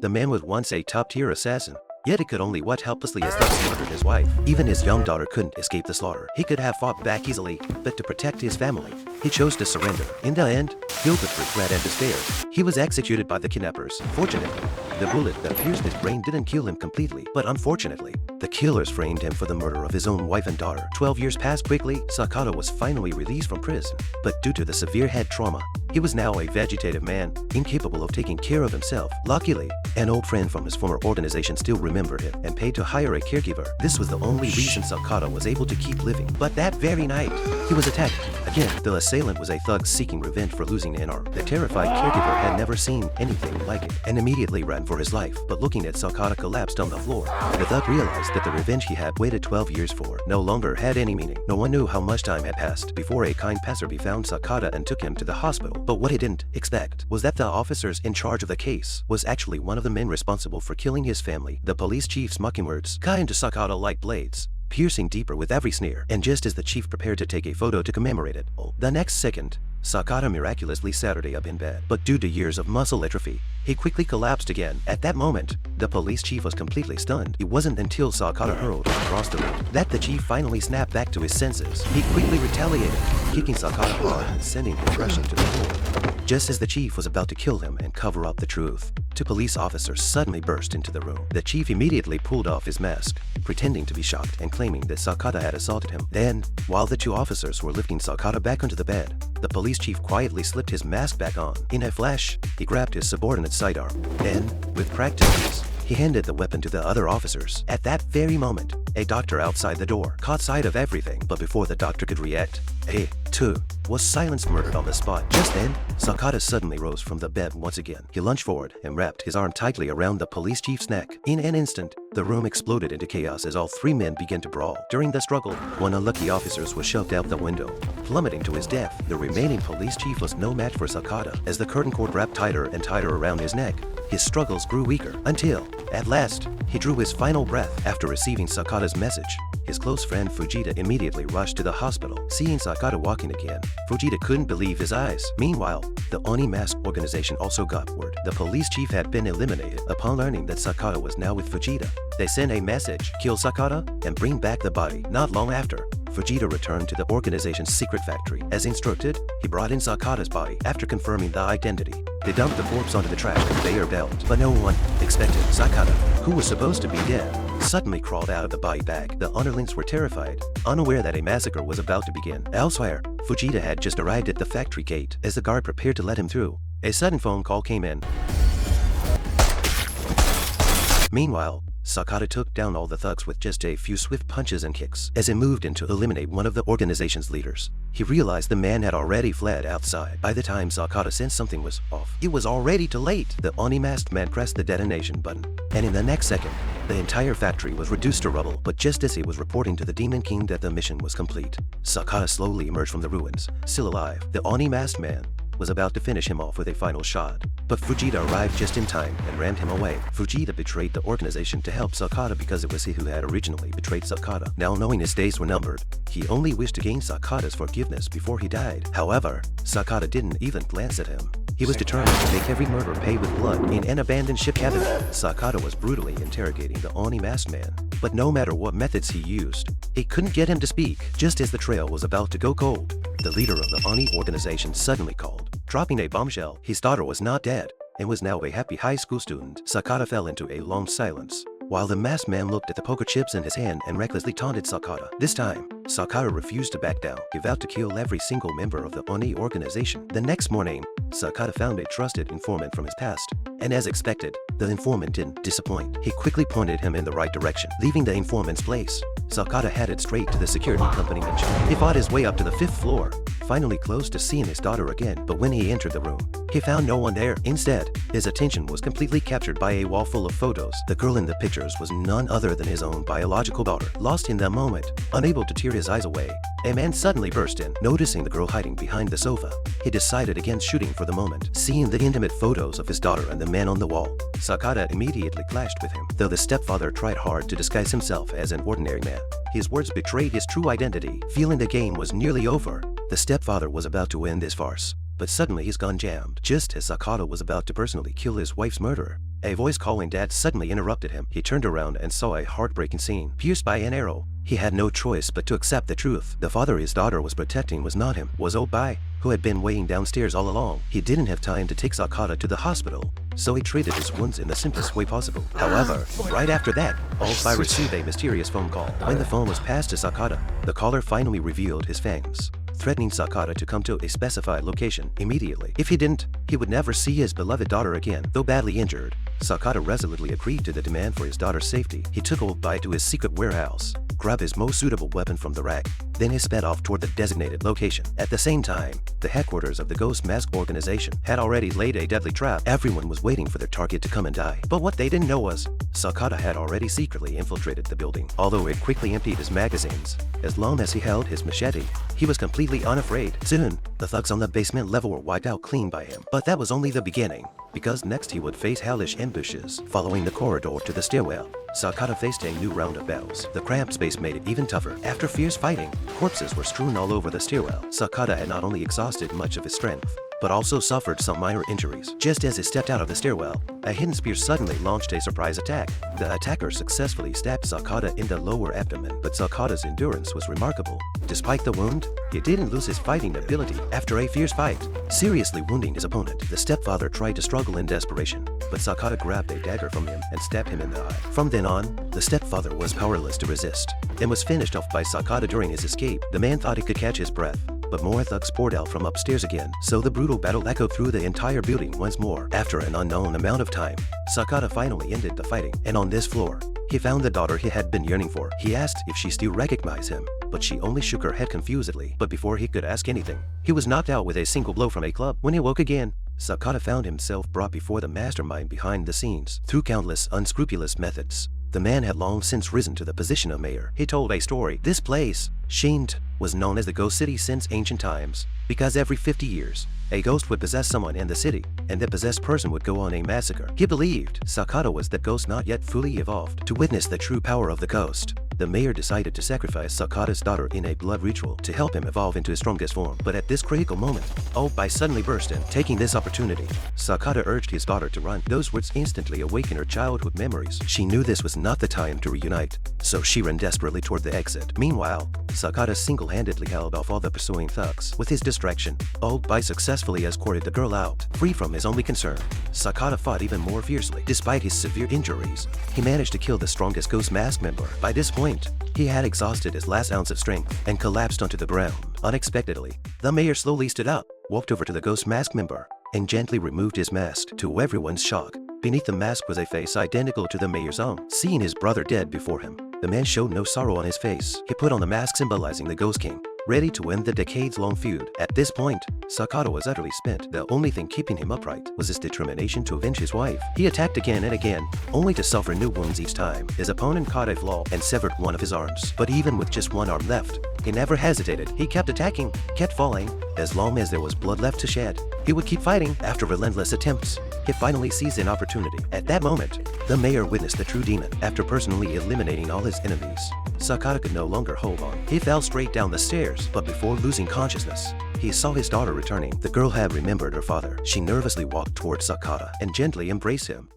The man was once a top-tier assassin, yet he could only watch helplessly as thugs murdered his wife. Even his young daughter couldn't escape the slaughter. He could have fought back easily, but to protect his family, he chose to surrender. In the end, filled with regret and despair, he was executed by the kidnappers. Fortunately, the bullet that pierced his brain didn't kill him completely, but unfortunately, the killers framed him for the murder of his own wife and daughter. 12 years passed quickly. Sakata was finally released from prison, but due to the severe head trauma, he was now a vegetative man, incapable of taking care of himself. Luckily, an old friend from his former organization still remembered him and paid to hire a caregiver. This was the only reason Sakata was able to keep living. But that very night, he was attacked. Again, the assailant was a thug seeking revenge for losing an arm. The terrified caregiver had never seen anything like it and immediately ran for his life. But looking at Sakata collapsed on the floor, the thug realized that the revenge he had waited 12 years for no longer had any meaning. No one knew how much time had passed before a kind passerby found Sakata and took him to the hospital. But what he didn't expect was that the officers in charge of the case was actually one of the men responsible for killing his family. The police chief's mocking words cut into Sakata like blades, piercing deeper with every sneer. And just as the chief prepared to take a photo to commemorate it, the next second, Sakata miraculously sat up in bed. But due to years of muscle atrophy, he quickly collapsed again. At that moment, the police chief was completely stunned. It wasn't until Sakata hurled across the room that the chief finally snapped back to his senses. He quickly retaliated, kicking Sakata hard and sending him crashing to the floor. Just as the chief was about to kill him and cover up the truth, two police officers suddenly burst into the room. The chief immediately pulled off his mask, pretending to be shocked and claiming that Sakata had assaulted him. Then, while the two officers were lifting Sakata back onto the bed, the police chief quietly slipped his mask back on. In a flash, he grabbed his subordinate's sidearm. Then, with practice ease, he handed the weapon to the other officers. At that very moment, a doctor outside the door caught sight of everything, but before the doctor could react, he, too, was silenced, murdered on the spot. Just then, Sakata suddenly rose from the bed once again. He lunged forward and wrapped his arm tightly around the police chief's neck. In an instant, the room exploded into chaos as all three men began to brawl. During the struggle, one unlucky officer was shoved out the window, plummeting to his death. The remaining police chief was no match for Sakata. As the curtain cord wrapped tighter and tighter around his neck, his struggles grew weaker until, at last, he drew his final breath. After receiving Sakata's message, his close friend Fujita immediately rushed to the hospital. Seeing Sakata walking again, Fujita couldn't believe his eyes. Meanwhile, the Oni Mask organization also got word the police chief had been eliminated. Upon learning that Sakata was now with Fujita, they sent a message: kill Sakata and bring back the body. Not long after, Fujita returned to the organization's secret factory. As instructed, he brought in Sakata's body. After confirming the identity, they dumped the corpse onto the trash conveyor belt. But no one expected Sakata, who was supposed to be dead, suddenly crawled out of the body bag. The underlings were terrified, unaware that a massacre was about to begin. Elsewhere, Fujita had just arrived at the factory gate. As the guard prepared to let him through, a sudden phone call came in. Meanwhile, Sakata took down all the thugs with just a few swift punches and kicks. As he moved in to eliminate one of the organization's leaders, he realized the man had already fled outside. By the time Sakata sensed something was off, it was already too late. The Oni-masked man pressed the detonation button, and in the next second, the entire factory was reduced to rubble. But just as he was reporting to the Demon King that the mission was complete, Sakata slowly emerged from the ruins, still alive. The Oni-masked man was about to finish him off with a final shot, but Fujita arrived just in time and rammed him away. Fujita betrayed the organization to help Sakata because it was he who had originally betrayed Sakata. Now knowing his days were numbered, he only wished to gain Sakata's forgiveness before he died. However, Sakata didn't even glance at him. He was determined to make every murderer pay with blood. In an abandoned ship cabin, Sakata was brutally interrogating the Oni-masked man. But no matter what methods he used, he couldn't get him to speak. Just as the trail was about to go cold, the leader of the Oni organization suddenly called, dropping a bombshell. His daughter was not dead and was now a happy high school student. Sakata fell into a long silence, while the masked man looked at the poker chips in his hand and recklessly taunted Sakata. This time, Sakata refused to back down. He vowed to kill every single member of the Oni organization. The next morning, Sakata found a trusted informant from his past, and as expected, the informant didn't disappoint. He quickly pointed him in the right direction. Leaving the informant's place, Sakata headed straight to the security company mansion. He fought his way up to the 5th floor, finally close to seeing his daughter again. But when he entered the room, he found no one there. Instead, his attention was completely captured by a wall full of photos. The girl in the pictures was none other than his own biological daughter. Lost in that moment, unable to tear his eyes away, a man suddenly burst in. Noticing the girl hiding behind the sofa, he decided against shooting for the moment. Seeing the intimate photos of his daughter and the man on the wall, Sakata immediately clashed with him. Though the stepfather tried hard to disguise himself as an ordinary man, his words betrayed his true identity. Feeling the game was nearly over, the stepfather was about to end this farce. But suddenly his gun jammed. Just as Sakata was about to personally kill his wife's murderer, A voice calling Dad suddenly interrupted him. He turned around and saw a heartbreaking scene. Pierced by an arrow, he had no choice but to accept the truth. The father his daughter was protecting was not him, was Old-Bai, who had been waiting downstairs all along. He didn't have time to take Sakata to the hospital, so he treated his wounds in the simplest way possible. However, right after that, Old-Bai received a mysterious phone call. When the phone was passed to Sakata, the caller finally revealed his fangs, threatening Sakata to come to a specified location immediately. If he didn't, he would never see his beloved daughter again. Though badly injured, Sakata resolutely agreed to the demand for his daughter's safety. He took Old-Bai to his secret warehouse, grabbed his most suitable weapon from the rack, then he sped off toward the designated location. At the same time, the headquarters of the Ghost Mask organization had already laid a deadly trap. Everyone was waiting for their target to come and die. But what they didn't know was, Sakata had already secretly infiltrated the building. Although it quickly emptied his magazines, as long as he held his machete, he was completely unafraid. Soon, the thugs on the basement level were wiped out clean by him. But that was only the beginning, because next he would face hellish ambushes. Following the corridor to the stairwell, Sakata faced a new round of battles. The cramped space made it even tougher. After fierce fighting, corpses were strewn all over the stairwell. Sakata had not only exhausted much of his strength, but also suffered some minor injuries. Just as he stepped out of the stairwell, a hidden spear suddenly launched a surprise attack. The attacker successfully stabbed Sakata in the lower abdomen, but Sakata's endurance was remarkable. Despite the wound, he didn't lose his fighting ability. After a fierce fight, seriously wounding his opponent, the stepfather tried to struggle in desperation, but Sakata grabbed a dagger from him and stabbed him in the eye. From then on, the stepfather was powerless to resist, and was finished off by Sakata during his escape. The man thought he could catch his breath, but more thugs poured out from upstairs again, so the brutal battle echoed through the entire building once more. After an unknown amount of time, Sakata finally ended the fighting, and on this floor, he found the daughter he had been yearning for. He asked if she still recognized him, but she only shook her head confusedly. But before he could ask anything, he was knocked out with a single blow from a club. When he woke again, Sakata found himself brought before the mastermind behind the scenes. Through countless unscrupulous methods, the man had long since risen to the position of mayor. He told a story. This place, Shint, was known as the Ghost City since ancient times, because every 50 years, a ghost would possess someone in the city, and the possessed person would go on a massacre. He believed Sakata was that ghost not yet fully evolved. To witness the true power of the ghost, the mayor decided to sacrifice Sakata's daughter in a blood ritual to help him evolve into his strongest form. But at this critical moment, Old-Bai suddenly burst in. Taking this opportunity, Sakata urged his daughter to run. Those words instantly awakened her childhood memories. She knew this was not the time to reunite, so she ran desperately toward the exit. Meanwhile, Sakata single-handedly held off all the pursuing thugs. With his distraction, Old-Bai successfully escorted the girl out. Free from his only concern, Sakata fought even more fiercely. Despite his severe injuries, he managed to kill the strongest Ghost Mask member. By this point, he had exhausted his last ounce of strength and collapsed onto the ground. Unexpectedly, the mayor slowly stood up, walked over to the Ghost Mask member, and gently removed his mask. To everyone's shock, beneath the mask was a face identical to the mayor's own. Seeing his brother dead before him, the man showed no sorrow on his face. He put on the mask symbolizing the Ghost King, ready to end the decades-long feud. At this point, Sakata was utterly spent. The only thing keeping him upright was his determination to avenge his wife. He attacked again and again, only to suffer new wounds each time. His opponent caught a flaw and severed one of his arms. But even with just one arm left, he never hesitated. He kept attacking, kept falling. As long as there was blood left to shed, he would keep fighting. After relentless attempts, he finally seized an opportunity. At that moment, the mayor witnessed the true demon. After personally eliminating all his enemies, Sakata could no longer hold on. He fell straight down the stairs, but before losing consciousness, he saw his daughter returning. The girl had remembered her father. She nervously walked toward Sakata and gently embraced him.